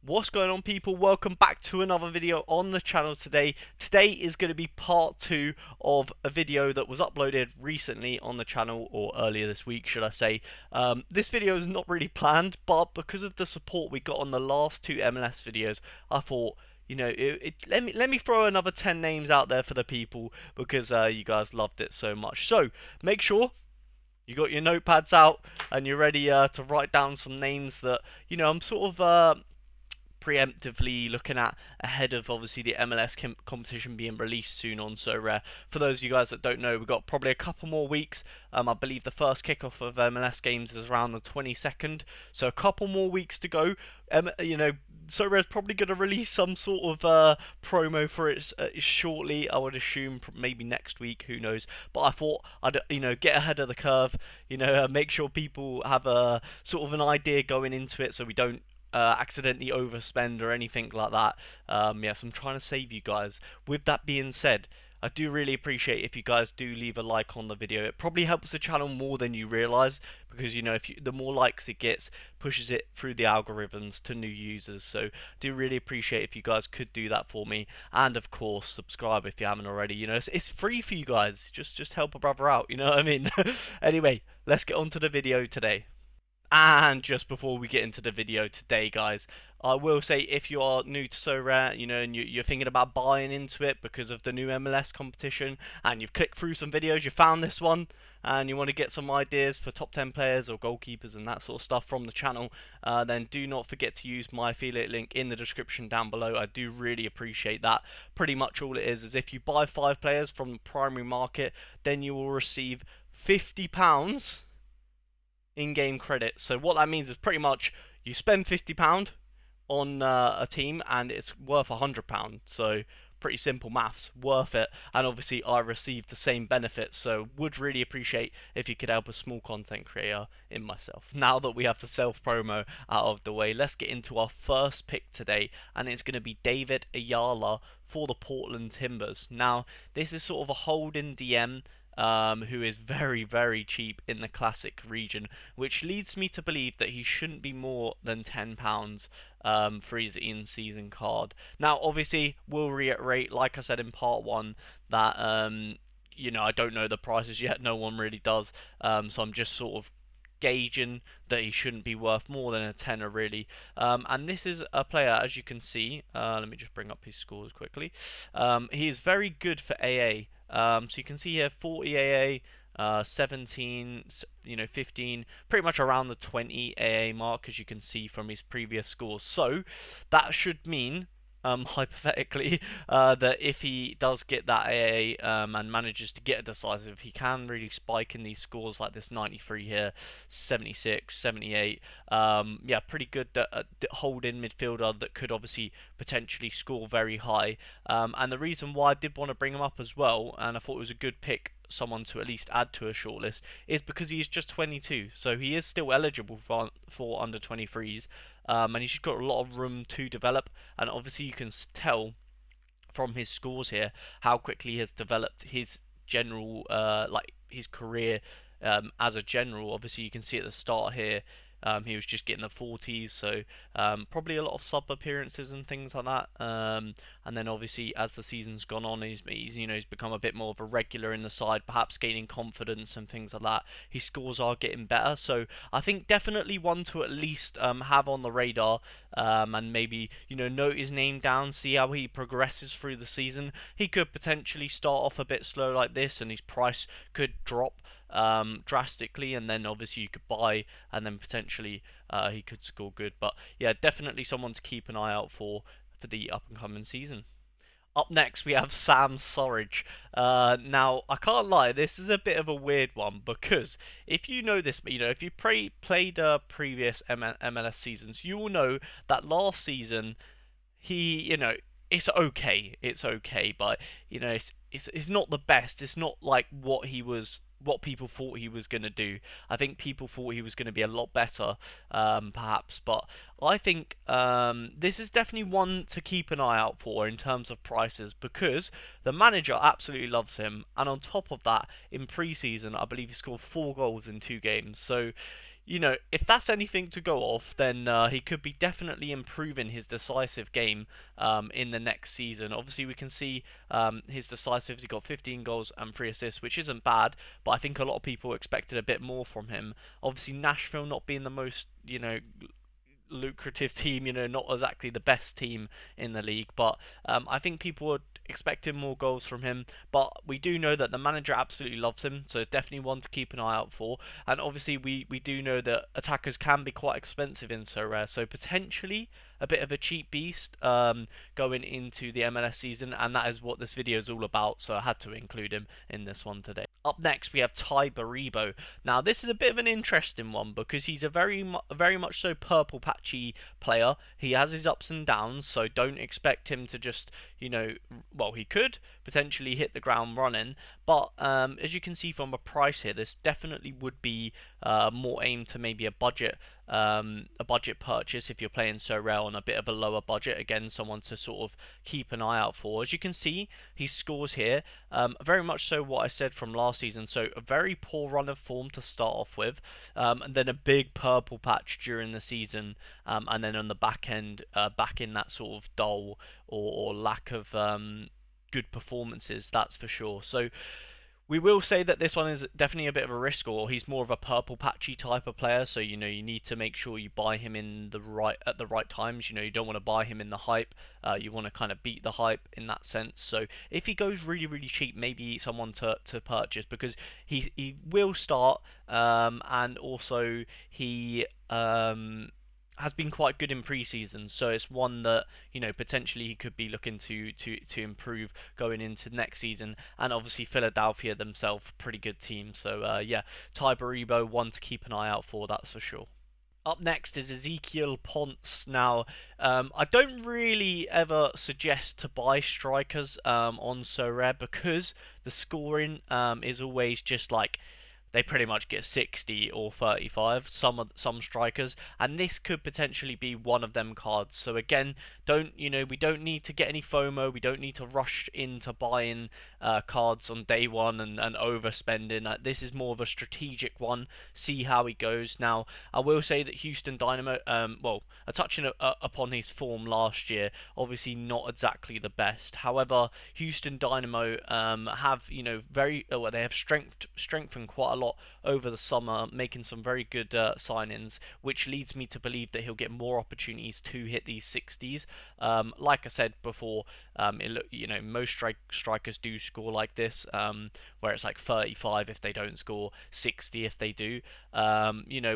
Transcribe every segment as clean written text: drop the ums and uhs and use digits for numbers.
What's going on, people? Welcome back to another video on the channel today. Today is going to be part 2 of a video that was uploaded recently on the channel, or earlier this week should I say. This video is not really planned, but because of the support we got on the last two MLS videos, I thought, you know, let me throw another 10 names out there for the people because you guys loved it so much. So make sure you got your notepads out and you're ready to write down some names that, I'm sort of preemptively looking at ahead of obviously the MLS competition being released soon on Sorare. For those of you guys that don't know, we've got probably a couple more weeks. I believe the first kickoff of MLS games is around the 22nd, so a couple more weeks to go. Sorare's probably going to release some sort of promo for it shortly. I would assume maybe next week, who knows. But I thought I'd get ahead of the curve. Make sure people have a sort of an idea going into it, so we don't accidentally overspend or anything like that. Yes, I'm trying to save you guys. With that being said, I do really appreciate if you guys do leave a like on the video. It probably helps the channel more than you realise, because the more likes it gets, pushes it through the algorithms to new users. So I do really appreciate if you guys could do that for me, and of course subscribe if you haven't already. It's free for you guys. Just help a brother out. You know what I mean? Anyway, let's get on to the video today. And just before we get into the video today, guys, I will say if you are new to Sorare, and you're thinking about buying into it because of the new MLS competition, and you've clicked through some videos, you found this one, and you want to get some ideas for top 10 players or goalkeepers and that sort of stuff from the channel, then do not forget to use my affiliate link in the description down below. I do really appreciate that. Pretty much all it is if you buy 5 players from the primary market, then you will receive £50 in-game credit. So what that means is pretty much you spend £50 on a team and it's worth £100. So pretty simple maths, worth it. And obviously I received the same benefits, so would really appreciate if you could help a small content creator in myself. Now that we have the self promo out of the way, let's get into our first pick today, and it's going to be David Ayala for the Portland Timbers. Now this is sort of a holding DM who is very, very cheap in the classic region, which leads me to believe that he shouldn't be more than £10 for his in-season card. Now, obviously, we'll reiterate, like I said in part 1, that I don't know the prices yet. No one really does. So I'm just sort of gauging that he shouldn't be worth more than a tenner, really. And this is a player, as you can see. Let me just bring up his scores quickly. He is very good for AA. So you can see here 40 AA, 17, 15, pretty much around the 20 AA mark, as you can see from his previous scores. So that should mean, hypothetically, that if he does get that AA and manages to get a decisive, he can really spike in these scores like this 93 here, 76, 78. Yeah, pretty good hold-in midfielder that could obviously potentially score very high. And the reason why I did want to bring him up as well, and I thought it was a good pick, someone to at least add to a shortlist, is because he is just 22, so he is still eligible for under 23s, and he's got a lot of room to develop. And obviously you can tell from his scores here how quickly he has developed his general like his career as a general. Obviously you can see at the start here, he was just getting the 40s, so probably a lot of sub appearances and things like that. And then obviously as the season's gone on, he's become a bit more of a regular in the side, perhaps gaining confidence and things like that. His scores are getting better, so I think definitely one to at least have on the radar, and maybe note his name down, see how he progresses through the season. He could potentially start off a bit slow like this, and his price could drop drastically, and then obviously you could buy, and then potentially he could score good. But yeah, definitely someone to keep an eye out for the up and coming season. Up next, we have Sam Surridge. Now, I can't lie, this is a bit of a weird one, because if you know this, if you played previous MLS seasons, you will know that last season he, it's okay, but it's not the best. It's not like what people thought he was going to do. I think people thought he was going to be a lot better, perhaps, but I think this is definitely one to keep an eye out for in terms of prices, because the manager absolutely loves him, and on top of that, in pre-season, I believe he scored 4 goals in 2 games. So you know, if that's anything to go off, then he could be definitely improving his decisive game in the next season. Obviously, we can see his decisives. He got 15 goals and 3 assists, which isn't bad, but I think a lot of people expected a bit more from him. Obviously, Nashville not being the most, lucrative team, not exactly the best team in the league, but I think people would expecting more goals from him. But we do know that the manager absolutely loves him, so it's definitely one to keep an eye out for. And obviously, we do know that attackers can be quite expensive in Sorare, so potentially a bit of a cheap beast going into the MLS season, and that is what this video is all about, so I had to include him in this one today. Up next, we have Tai Baribo. Now, this is a bit of an interesting one because he's a very much so purple patchy player. He has his ups and downs, so don't expect him to just, well, he could potentially hit the ground running, but as you can see from a price here, this definitely would be more aimed to maybe a budget purchase if you're playing Sorare on a bit of a lower budget. Again, someone to sort of keep an eye out for. As you can see, he scores here. Very much so what I said from last season. So a very poor run of form to start off with, and then a big purple patch during the season, and then on the back end, back in that sort of dull or lack of good performances. That's for sure. So we will say that this one is definitely a bit of a risk, or he's more of a purple patchy type of player. So you need to make sure you buy him at the right times. You don't want to buy him in the hype. You want to kind of beat the hype in that sense. So if he goes really cheap, maybe someone to purchase, because he will start, and also he has been quite good in pre-season, so it's one that potentially he could be looking to improve going into next season. And obviously Philadelphia themselves, pretty good team. So yeah, Tai Baribo, one to keep an eye out for, that's for sure. Up next is Ezequiel Ponce. Now, I don't really ever suggest to buy strikers on Sorare because the scoring is always just like they pretty much get 60 or 35, some strikers, and this could potentially be one of them cards. So again, we don't need to get any FOMO. We don't need to rush into buying cards on day one and overspending. This is more of a strategic one. See how he goes. Now, I will say that Houston Dynamo, touching upon his form last year, obviously not exactly the best. However, Houston Dynamo have they have strengthened quite a lot over the summer, making some very good signings, which leads me to believe that he'll get more opportunities to hit these 60s. Like I said before, most strikers do score like this, where it's like 35 if they don't score, 60 if they do,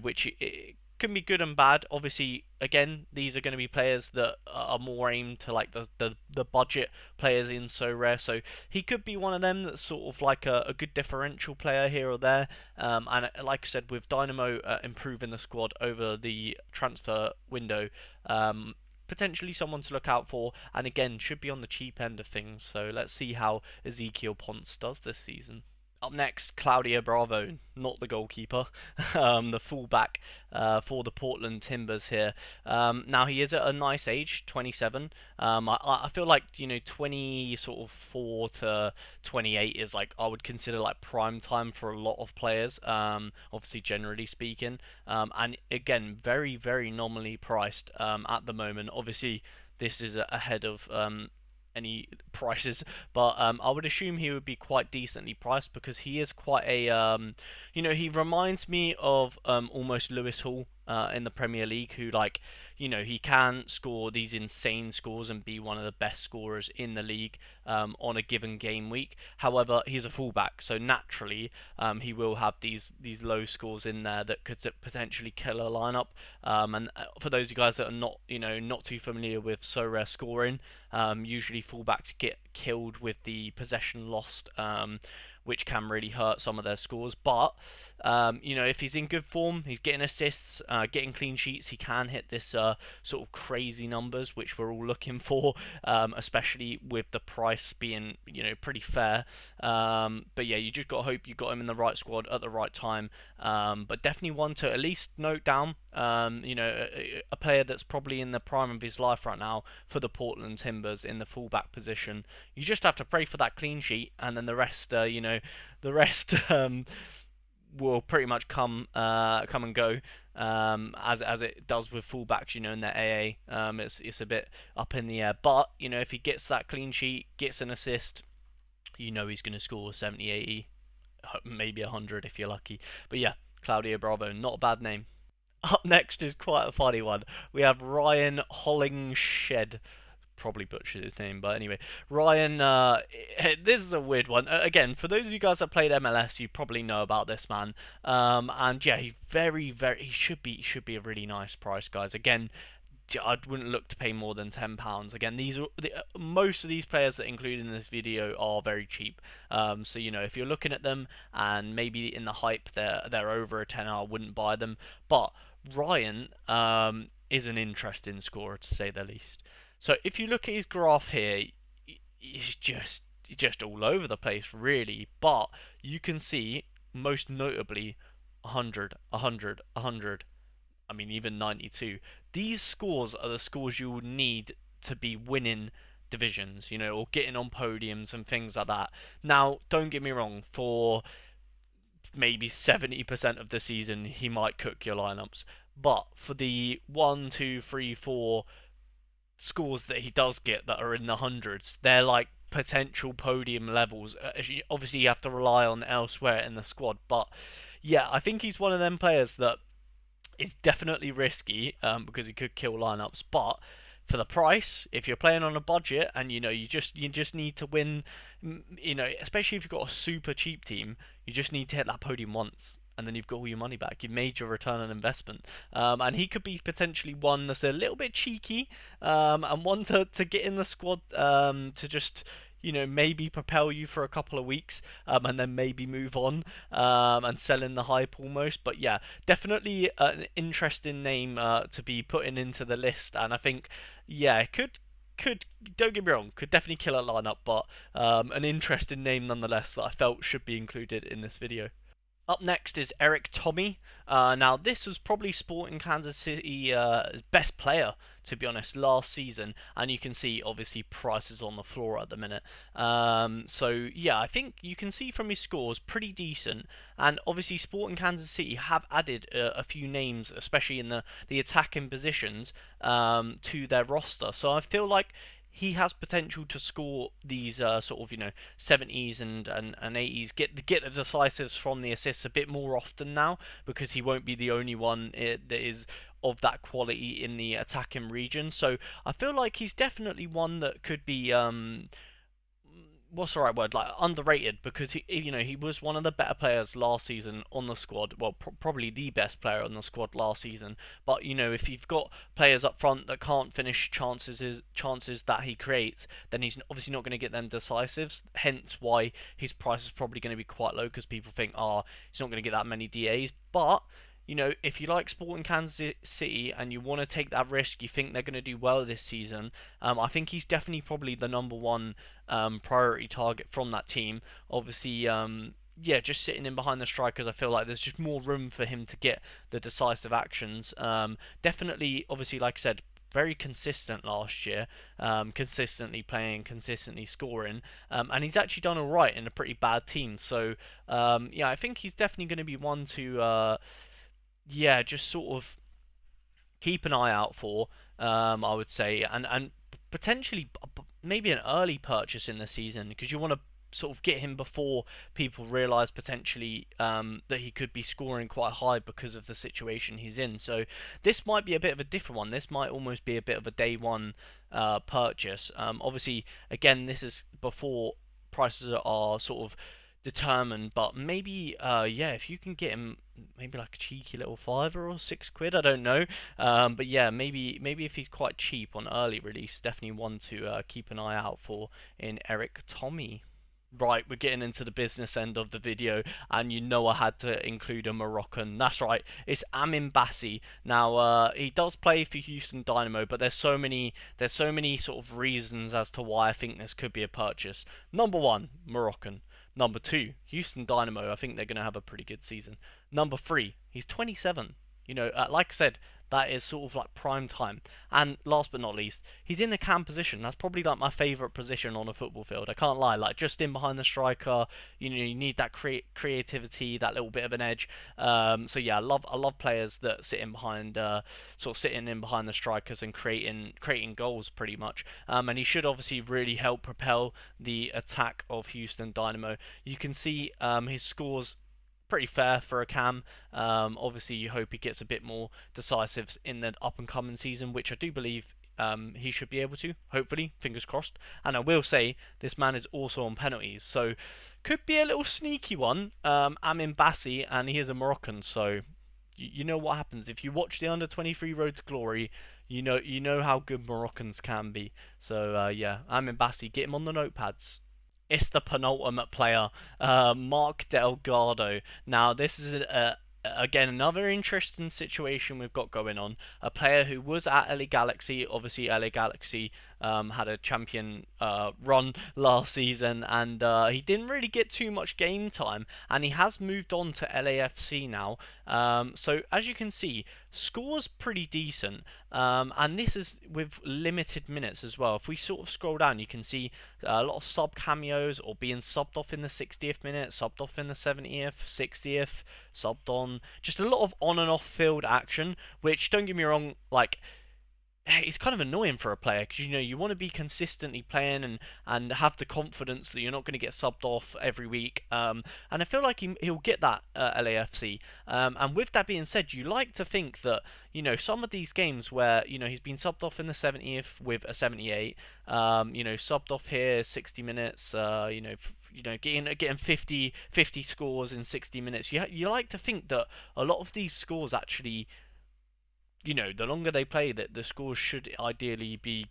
which it can be good and bad. Obviously, again, these are going to be players that are more aimed to like the budget players in Sorare. So he could be one of them that's sort of like a good differential player here or there. And like I said, with Dynamo improving the squad over the transfer window, potentially someone to look out for, and again should be on the cheap end of things. So let's see how Ezequiel Ponce does this season. Up next, Claudio Bravo, not the goalkeeper, the fullback for the Portland Timbers here. Now he is at a nice age, 27. I feel like 24 to 28 is like I would consider like prime time for a lot of players. Obviously, generally speaking, and again, very nominally priced at the moment. Obviously, this is ahead of any prices, but I would assume he would be quite decently priced because he is quite a he reminds me of almost Lewis Hall in the Premier League, who he can score these insane scores and be one of the best scorers in the league on a given game week. However, he's a fullback, so naturally he will have these low scores in there that could potentially kill a lineup. And for those of you guys that are not too familiar with Sorare scoring, usually fullbacks get killed with the possession lost, which can really hurt some of their scores. But if he's in good form, he's getting assists, getting clean sheets, he can hit this sort of crazy numbers, which we're all looking for, especially with the price being pretty fair. But yeah, you just got to hope you got him in the right squad at the right time. But definitely one to at least note down. A player that's probably in the prime of his life right now for the Portland Timbers in the fullback position. You just have to pray for that clean sheet, and then the rest, the rest will pretty much come and go. as it does with fullbacks, in their AA. It's a bit up in the air. But, if he gets that clean sheet, gets an assist, he's going to score 70, 80, maybe 100 if you're lucky. But yeah, Claudio Bravo, not a bad name. Up next is quite a funny one. We have Ryan Hollingshead. Probably butchered his name, but anyway, Ryan. This is a weird one. Again, for those of you guys that played MLS, you probably know about this man. And yeah, he he should be a really nice price, guys. Again, I wouldn't look to pay more than £10. Again, most of these players that include in this video are very cheap. So if you're looking at them and maybe in the hype they're over a tenner, I wouldn't buy them. But Ryan is an interesting scorer to say the least. So if you look at his graph here, he's just all over the place really. But you can see most notably 100, 100, 100. I mean, even 92. These scores are the scores you will need to be winning divisions, or getting on podiums and things like that. Now, don't get me wrong, for maybe 70% of the season, he might cook your lineups. But for the 1, 2, 3, 4 scores that he does get that are in the hundreds, they're like potential podium levels. Obviously, you have to rely on elsewhere in the squad. But yeah, I think he's one of them players that it's definitely risky because it could kill lineups, but for the price, if you're playing on a budget and you just need to win, especially if you've got a super cheap team, you just need to hit that podium once. And then you've got all your money back. You've made your return on investment. And he could be potentially one that's a little bit cheeky and one to get in the squad to just maybe propel you for a couple of weeks and then maybe move on and sell in the hype almost. But yeah, definitely an interesting name to be putting into the list. And I think, yeah, it could don't get me wrong, could definitely kill a lineup, but an interesting name nonetheless that I felt should be included in this video. Up next is Erik Thommy. Now, this was probably Sporting Kansas City's best player, to be honest, last season. And you can see, obviously, prices on the floor at the minute. So, yeah, I think you can see from his scores, pretty decent. And obviously, Sporting Kansas City have added a few names, especially in the attacking positions, to their roster. So I feel like he has potential to score these sort of 70s and 80s, get the decisives from the assists a bit more often now, because he won't be the only one that is of that quality in the attacking region. So I feel like he's definitely one that could be what's the right word, like underrated, because he was one of the better players last season on the squad. Well, probably the best player on the squad last season. But if you've got players up front that can't finish chances that he creates, then he's obviously not going to get them decisives. Hence why his price is probably going to be quite low, because people think, he's not going to get that many DAs. But if you like Sporting Kansas City and you want to take that risk, you think they're going to do well this season, I think he's definitely probably the number one priority target from that team. Obviously, yeah, just sitting in behind the strikers, I feel like there's just more room for him to get the decisive actions. Definitely, obviously, like I said, very consistent last year, consistently playing, consistently scoring, and he's actually done alright in a pretty bad team. So, yeah, I think he's definitely going to be one to yeah, just sort of keep an eye out for, I would say, and potentially maybe an early purchase in the season, because you want to sort of get him before people realise potentially that he could be scoring quite high because of the situation he's in. So this might be a bit of a different one. This might almost be a bit of a day one purchase. Obviously, again, this is before prices are sort of determined, but maybe yeah, if you can get him maybe like a cheeky little £5 or £6, I don't know, but yeah, maybe if he's quite cheap on early release, definitely one to keep an eye out for in Erik Thommy. Right, we're getting into the business end of the video, and I had to include a Moroccan. That's right, it's Amine Bassi. Now, he does play for Houston Dynamo, but there's so many sort of reasons as to why I think this could be a purchase. Number one, Moroccan. Number two, Houston Dynamo. I think they're going to have a pretty good season. Number three, he's 27. like I said, that is sort of like prime time. And last but not least, he's in the cam position. That's probably like my favourite position on a football field. I can't lie. Like just in behind the striker, you need that creativity, that little bit of an edge. So yeah, I love players that sit in behind, sort of sitting in behind the strikers and creating goals pretty much. And he should obviously really help propel the attack of Houston Dynamo. You can see his scores pretty fair for a cam. Obviously, you hope he gets a bit more decisive in the up and coming season, which I do believe he should be able to. Hopefully, fingers crossed. And I will say this man is also on penalties, so could be a little sneaky one. Amine Bassi, and he is a Moroccan, so you know what happens if you watch the under 23 Road to Glory. You know how good Moroccans can be. So yeah, Amine Bassi, get him on the notepads. It's the penultimate player, Mark Delgado. Now, this is again another interesting situation we've got going on. A player who was at LA Galaxy. Obviously, LA Galaxy had a champion run last season, and he didn't really get too much game time. And he has moved on to LAFC now. So as you can see, scores pretty decent. And this is with limited minutes as well. If we sort of scroll down, you can see a lot of sub cameos or being subbed off in the 60th minute, subbed off in the 70th, 60th, subbed on. Just a lot of on and off field action, which don't get me wrong, like it's kind of annoying for a player because you want to be consistently playing and have the confidence that you're not going to get subbed off every week. And I feel like he'll get that at LAFC. And with that being said, you like to think that some of these games where he's been subbed off in the 70th with a 78, subbed off here 60 minutes, getting 50 scores in 60 minutes. You like to think that a lot of these scores actually, the longer they play, that the scores should ideally be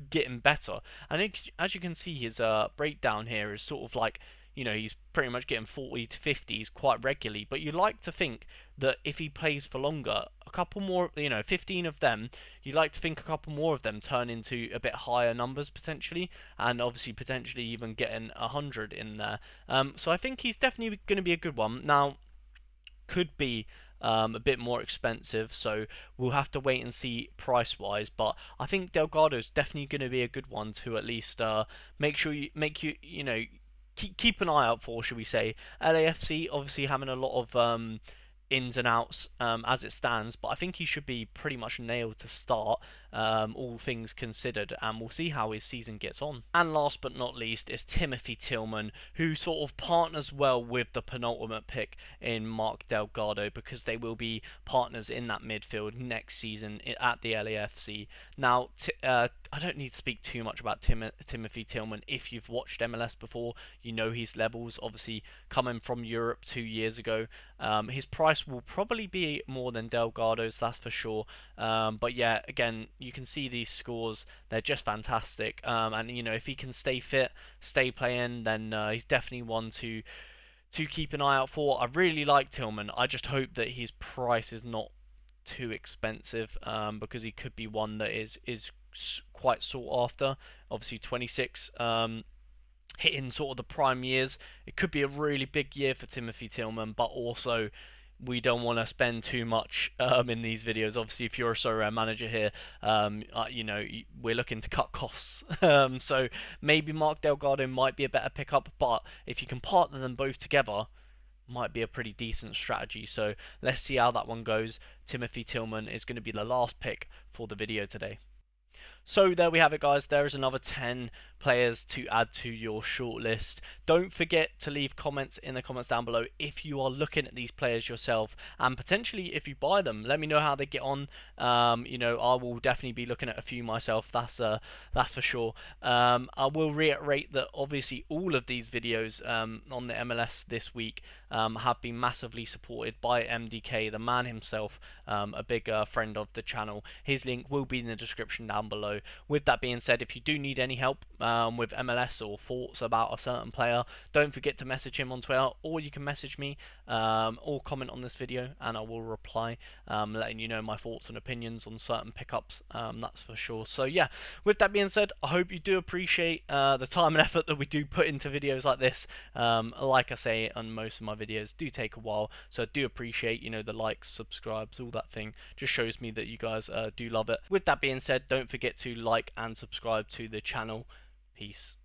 getting better. And as you can see, his breakdown here is sort of like, he's pretty much getting 40 to 50s quite regularly. But you like to think that if he plays for longer, a couple more, 15 of them, you like to think a couple more of them turn into a bit higher numbers potentially, and obviously potentially even getting 100 in there. So I think he's definitely going to be a good one. Now, could be a bit more expensive, so we'll have to wait and see price wise. But I think Delgado's definitely going to be a good one to at least keep an eye out for, should we say. LAFC obviously having a lot of ins and outs as it stands, but I think he should be pretty much nailed to start, all things considered, and we'll see how his season gets on. And last but not least is Timothy Tillman, who sort of partners well with the penultimate pick in Mark Delgado, because they will be partners in that midfield next season at the LAFC. Now, I don't need to speak too much about Timothy Tillman. If you've watched MLS before, you know his levels. Obviously, coming from Europe 2 years ago, his price will probably be more than Delgado's, that's for sure. But yeah, again, you can see these scores; they're just fantastic. And if he can stay fit, stay playing, then he's definitely one to keep an eye out for. I really like Tillman. I just hope that his price is not too expensive, because he could be one that is quite sought after. Obviously, 26. Hitting sort of the prime years. It could be a really big year for Timothy Tillman, but also we don't want to spend too much in these videos. Obviously, if you're a Sorare manager here, we're looking to cut costs. So maybe Mark Delgado might be a better pickup, but if you can partner them both together, might be a pretty decent strategy. So let's see how that one goes. Timothy Tillman is going to be the last pick for the video today. So there we have it, guys. There is another 10 players to add to your shortlist. Don't forget to leave comments in the comments down below if you are looking at these players yourself, and potentially if you buy them. Let me know how they get on. I will definitely be looking at a few myself. That's for sure. I will reiterate that obviously all of these videos on the MLS this week have been massively supported by MDK, the man himself, a big friend of the channel. His link will be in the description down below. So with that being said, if you do need any help with MLS or thoughts about a certain player, don't forget to message him on Twitter, or you can message me or comment on this video and I will reply, letting you know my thoughts and opinions on certain pickups, that's for sure. So yeah, with that being said, I hope you do appreciate the time and effort that we do put into videos like this. Like I say, on most of my videos do take a while, so I do appreciate, you know, the likes, subscribes, all that thing. Just shows me that you guys do love it. With that being said, don't forget to like and subscribe to the channel. Peace.